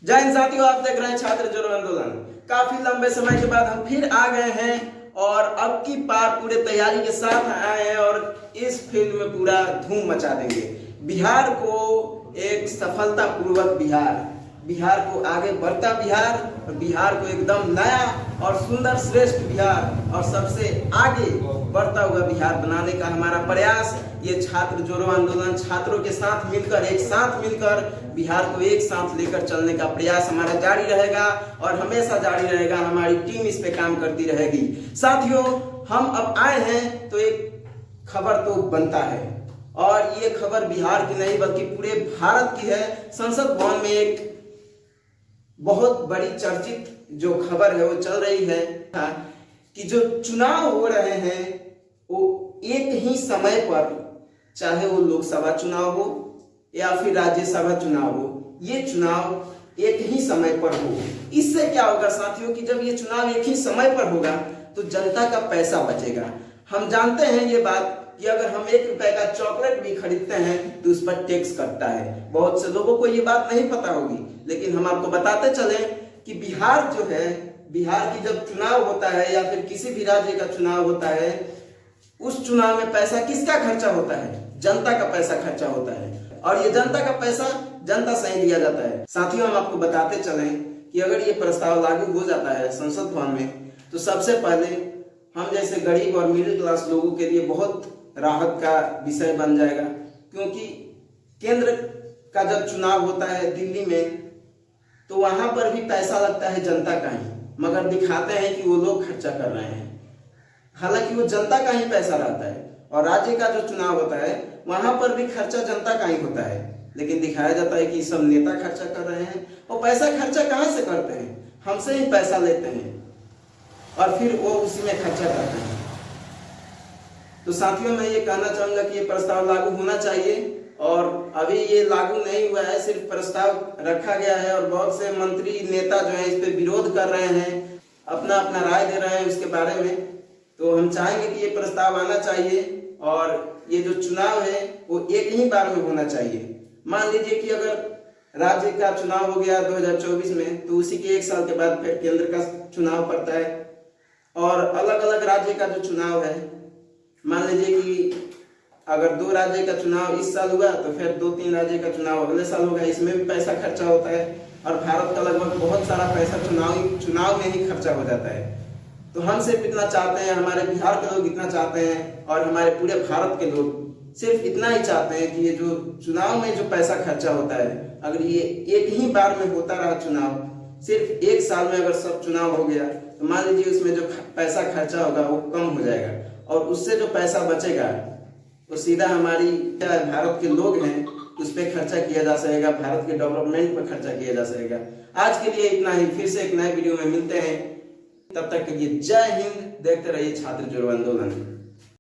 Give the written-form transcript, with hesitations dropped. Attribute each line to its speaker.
Speaker 1: जय हिंद साथियों, आप देख रहे हैं छात्र जोड़ो आंदोलन। काफी लंबे समय के बाद हम फिर आ गए हैं और अब की बार पूरे तैयारी के साथ आए हैं और इस फील्ड में पूरा धूम मचा देंगे। बिहार को एक सफलता पूर्वक बिहार को आगे बढ़ता बिहार, बिहार को एकदम नया और सुंदर श्रेष्ठ बिहार और सबसे आगे बढ़ता हुआ बिहार बनाने का हमारा प्रयास। ये छात्र जोड़ो आंदोलन छात्रों के साथ मिलकर एक साथ मिलकर बिहार को एक साथ लेकर चलने का प्रयास हमारा जारी रहेगा और हमेशा जारी रहेगा। हमारी टीम इस पे काम करती रहेगी। साथियों, हम अब आए हैं तो एक खबर तो बनता है और ये खबर बिहार की नहीं बल्कि पूरे भारत की है। संसद भवन में एक बहुत बड़ी चर्चित जो खबर है वो चल रही है कि जो चुनाव हो रहे हैं वो एक ही समय पर, चाहे वो लोकसभा चुनाव हो या फिर राज्यसभा चुनाव हो, ये चुनाव एक ही समय पर हो। इससे क्या होगा साथियों कि जब ये चुनाव एक ही समय पर होगा तो जनता का पैसा बचेगा। हम जानते हैं ये बात कि अगर हम 1 रुपए का चॉकलेट भी खरीदते हैं तो उस पर टैक्स कटता है। बहुत से लोगों को ये बात नहीं पता होगी, लेकिन हम आपको बताते चले कि बिहार जो है, बिहार की जब चुनाव होता है या फिर किसी भी राज्य का चुनाव होता है, उस चुनाव में पैसा किसका खर्चा होता है? जनता का पैसा खर्चा होता है और ये जनता का पैसा जनता से ही लिया जाता है। साथियों, हम आपको बताते चलें कि अगर ये प्रस्ताव लागू हो जाता है संसद भवन में तो सबसे पहले हम जैसे गरीब और मिडिल क्लास लोगों के लिए बहुत राहत का विषय बन जाएगा, क्योंकि केंद्र का जब चुनाव होता है दिल्ली में तो वहां पर भी पैसा लगता है जनता का ही, मगर दिखाते हैं कि वो लोग खर्चा कर रहे हैं, हालांकि वो जनता का ही पैसा रहता है। और राज्य का जो चुनाव होता है वहां पर भी खर्चा जनता का ही होता है, लेकिन दिखाया जाता है कि सब नेता खर्चा कर रहे हैं। और पैसा खर्चा कहां से करते हैं? हमसे ही पैसा लेते हैं और फिर वो उसी में खर्चा करते हैं। तो साथियों, मैं ये कहना चाहूंगा कि ये प्रस्ताव लागू होना चाहिए और अभी ये लागू नहीं हुआ है, सिर्फ प्रस्ताव रखा गया है और बहुत से मंत्री नेता जो है इस पे विरोध कर रहे हैं, अपना अपना राय दे रहे हैं उसके बारे में। तो हम चाहेंगे कि ये प्रस्ताव आना चाहिए और ये जो चुनाव है वो एक ही बार में होना चाहिए। मान लीजिए कि अगर राज्य का चुनाव हो गया 2024 में तो उसी के 1 साल के बाद फिर केंद्र का चुनाव पड़ता है और अलग अलग राज्य का जो चुनाव है, मान लीजिए कि अगर 2 राज्य का चुनाव इस साल हुआ तो फिर 2-3 राज्य का चुनाव अगले साल होगा, इसमें भी पैसा खर्चा होता है और भारत का लगभग बहुत सारा पैसा चुनाव में ही खर्चा हो जाता है। तो हम सिर्फ इतना चाहते हैं, हमारे बिहार के लोग इतना चाहते हैं और हमारे पूरे भारत के लोग सिर्फ इतना ही चाहते हैं कि ये जो चुनाव में जो पैसा खर्चा होता है, अगर ये एक ही बार में होता रहा चुनाव, सिर्फ 1 साल में अगर सब चुनाव हो गया तो मान लीजिए उसमें जो पैसा खर्चा होगा वो कम हो जाएगा और उससे जो पैसा बचेगा वो सीधा हमारी भारत के लोग हैं उस पर खर्चा किया जा सकेगा, भारत के डेवलपमेंट पर खर्चा किया जा सकेगा। आज के लिए इतना ही, फिर से एक नए वीडियो में मिलते हैं, तब तक के लिए जय हिंद। देखते रहिए छात्र जोड़ो आंदोलन।